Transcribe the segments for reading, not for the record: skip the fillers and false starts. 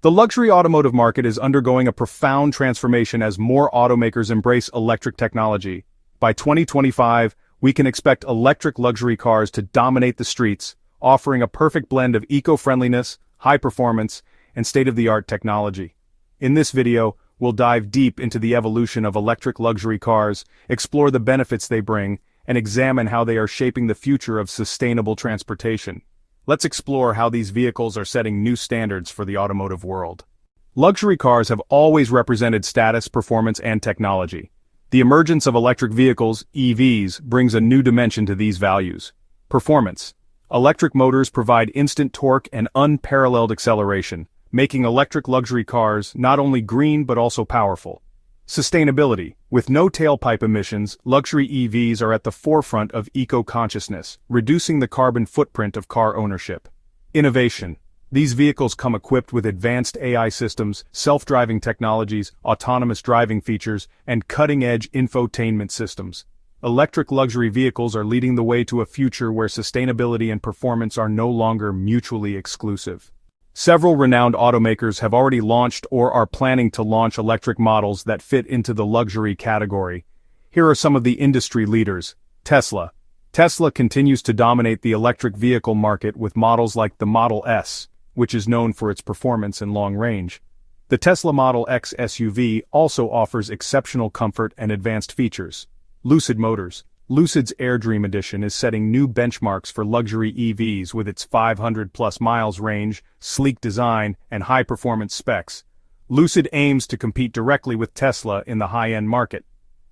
The luxury automotive market is undergoing a profound transformation as more automakers embrace electric technology. By 2025, we can expect electric luxury cars to dominate the streets, offering a perfect blend of eco-friendliness, high performance, and state-of-the-art technology. In this video, we'll dive deep into the evolution of electric luxury cars, explore the benefits they bring, and examine how they are shaping the future of sustainable transportation. Let's explore how these vehicles are setting new standards for the automotive world. Luxury cars have always represented status, performance, and technology. The emergence of electric vehicles, EVs, brings a new dimension to these values. Performance. Electric motors provide instant torque and unparalleled acceleration, making electric luxury cars not only green but also powerful. Sustainability. With no tailpipe emissions, luxury EVs are at the forefront of eco-consciousness, reducing the carbon footprint of car ownership. Innovation. These vehicles come equipped with advanced AI systems, self-driving technologies, autonomous driving features, and cutting-edge infotainment systems. Electric luxury vehicles are leading the way to a future where sustainability and performance are no longer mutually exclusive. Several renowned automakers have already launched or are planning to launch electric models that fit into the luxury category. Here are some of the industry leaders. Tesla. Tesla continues to dominate the electric vehicle market with models like the Model S, which is known for its performance and long range. The Tesla Model X SUV also offers exceptional comfort and advanced features. Lucid Motors. Lucid's AirDream Edition is setting new benchmarks for luxury EVs with its 500+ miles range, sleek design, and high-performance specs. Lucid aims to compete directly with Tesla in the high-end market.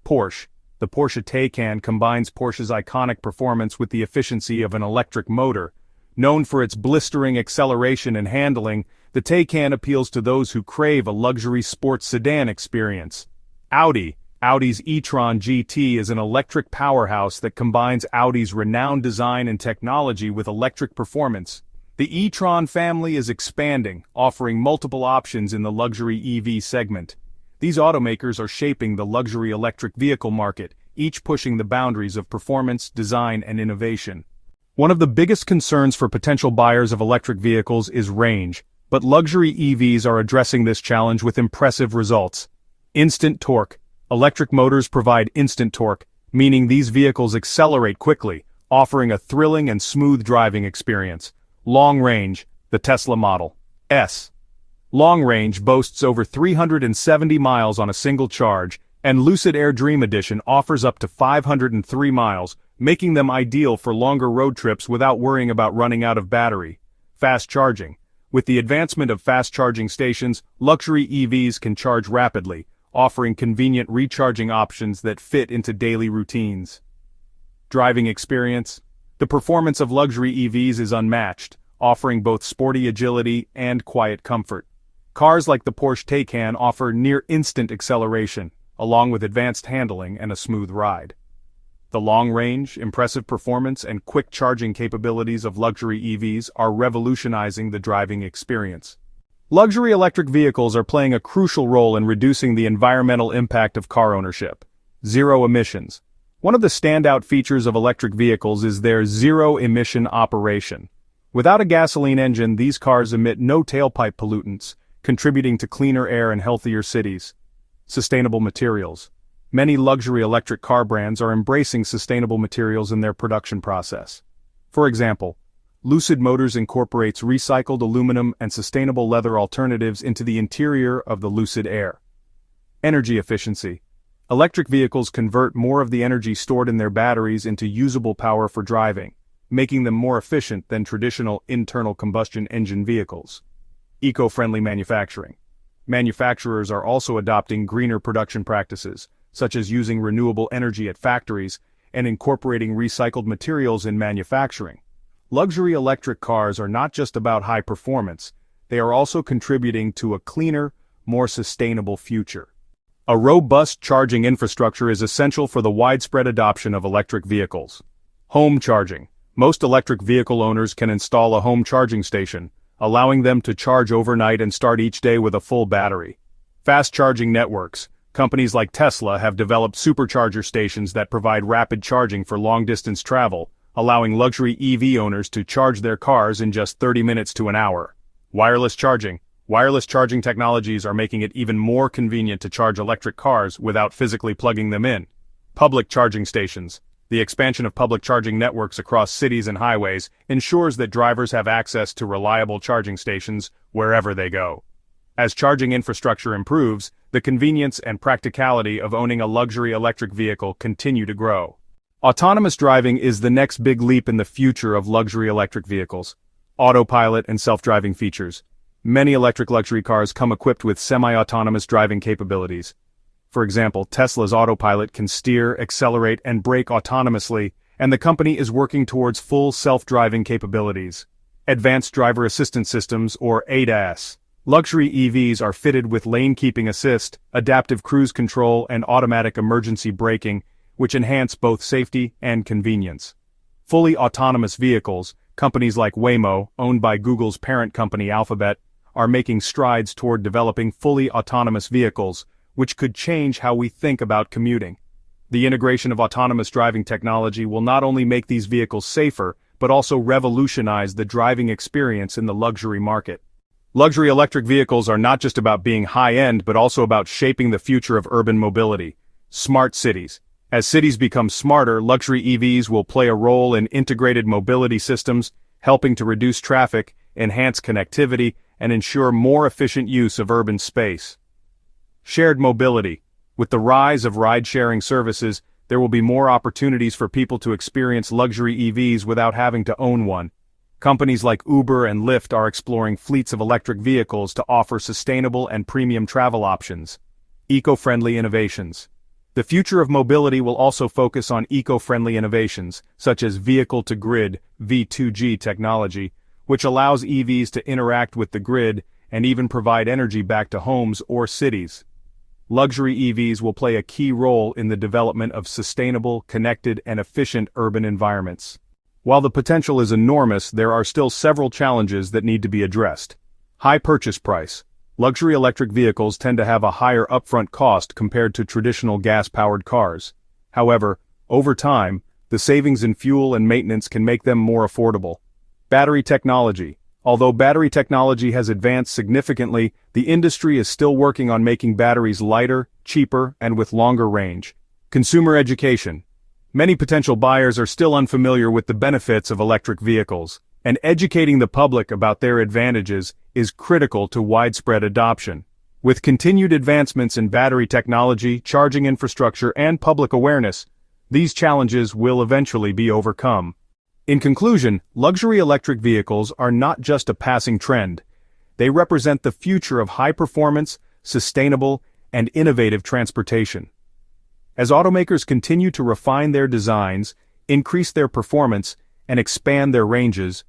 Porsche. The Porsche Taycan combines Porsche's iconic performance with the efficiency of an electric motor. Known for its blistering acceleration and handling, the Taycan appeals to those who crave a luxury sports sedan experience. Audi. Audi's e-tron GT is an electric powerhouse that combines Audi's renowned design and technology with electric performance. The e-tron family is expanding, offering multiple options in the luxury EV segment. These automakers are shaping the luxury electric vehicle market, each pushing the boundaries of performance, design, and innovation. One of the biggest concerns for potential buyers of electric vehicles is range, but luxury EVs are addressing this challenge with impressive results. Instant torque. Electric motors provide instant torque, meaning these vehicles accelerate quickly, offering a thrilling and smooth driving experience. Long range. The Tesla Model S. Long range boasts over 370 miles on a single charge, and Lucid AirDream Edition offers up to 503 miles, making them ideal for longer road trips without worrying about running out of battery. Fast charging. With the advancement of fast charging stations, luxury EVs can charge rapidly, offering convenient recharging options that fit into daily routines. Driving experience. The performance of luxury EVs is unmatched, offering both sporty agility and quiet comfort. Cars like the Porsche Taycan offer near-instant acceleration, along with advanced handling and a smooth ride. The long range, impressive performance, and quick charging capabilities of luxury EVs are revolutionizing the driving experience. Luxury electric vehicles are playing a crucial role in reducing the environmental impact of car ownership. Zero emissions. One of the standout features of electric vehicles is their zero-emission operation. Without a gasoline engine, these cars emit no tailpipe pollutants, contributing to cleaner air and healthier cities. Sustainable materials. Many luxury electric car brands are embracing sustainable materials in their production process. For example, Lucid Motors incorporates recycled aluminum and sustainable leather alternatives into the interior of the Lucid Air. Energy efficiency. Electric vehicles convert more of the energy stored in their batteries into usable power for driving, making them more efficient than traditional internal combustion engine vehicles. Eco-friendly manufacturing. Manufacturers are also adopting greener production practices, such as using renewable energy at factories and incorporating recycled materials in manufacturing. Luxury electric cars are not just about high performance, they are also contributing to a cleaner, more sustainable future. A robust charging infrastructure is essential for the widespread adoption of electric vehicles. Home charging. Most electric vehicle owners can install a home charging station, allowing them to charge overnight and start each day with a full battery. Fast charging networks. Companies like Tesla have developed supercharger stations that provide rapid charging for long-distance travel, allowing luxury EV owners to charge their cars in just 30 minutes to an hour. Wireless charging. Wireless charging technologies are making it even more convenient to charge electric cars without physically plugging them in. Public charging stations. The expansion of public charging networks across cities and highways ensures that drivers have access to reliable charging stations wherever they go. As charging infrastructure improves, the convenience and practicality of owning a luxury electric vehicle continue to grow. Autonomous driving is the next big leap in the future of luxury electric vehicles. Autopilot and self-driving features. Many electric luxury cars come equipped with semi-autonomous driving capabilities. For example, Tesla's Autopilot can steer, accelerate, and brake autonomously, and the company is working towards full self-driving capabilities. Advanced Driver Assistance Systems, or ADAS. Luxury EVs are fitted with lane-keeping assist, adaptive cruise control, and automatic emergency braking, which enhance both safety and convenience. Fully autonomous vehicles, companies like Waymo, owned by Google's parent company Alphabet, are making strides toward developing fully autonomous vehicles, which could change how we think about commuting. The integration of autonomous driving technology will not only make these vehicles safer, but also revolutionize the driving experience in the luxury market. Luxury electric vehicles are not just about being high-end, but also about shaping the future of urban mobility. Smart cities. As cities become smarter, luxury EVs will play a role in integrated mobility systems, helping to reduce traffic, enhance connectivity, and ensure more efficient use of urban space. Shared mobility. With the rise of ride-sharing services, there will be more opportunities for people to experience luxury EVs without having to own one. Companies like Uber and Lyft are exploring fleets of electric vehicles to offer sustainable and premium travel options. Eco-friendly innovations. The future of mobility will also focus on eco-friendly innovations, such as vehicle-to-grid (V2G) technology, which allows EVs to interact with the grid and even provide energy back to homes or cities. Luxury EVs will play a key role in the development of sustainable, connected, and efficient urban environments. While the potential is enormous, there are still several challenges that need to be addressed. High purchase price. Luxury electric vehicles tend to have a higher upfront cost compared to traditional gas-powered cars. However, over time, the savings in fuel and maintenance can make them more affordable. Battery technology. Although battery technology has advanced significantly, the industry is still working on making batteries lighter, cheaper, and with longer range. Consumer education. Many potential buyers are still unfamiliar with the benefits of electric vehicles, and educating the public about their advantages is critical to widespread adoption. With continued advancements in battery technology, charging infrastructure, and public awareness, these challenges will eventually be overcome. In conclusion, luxury electric vehicles are not just a passing trend. They represent the future of high-performance, sustainable, and innovative transportation. As automakers continue to refine their designs, increase their performance, and expand their ranges,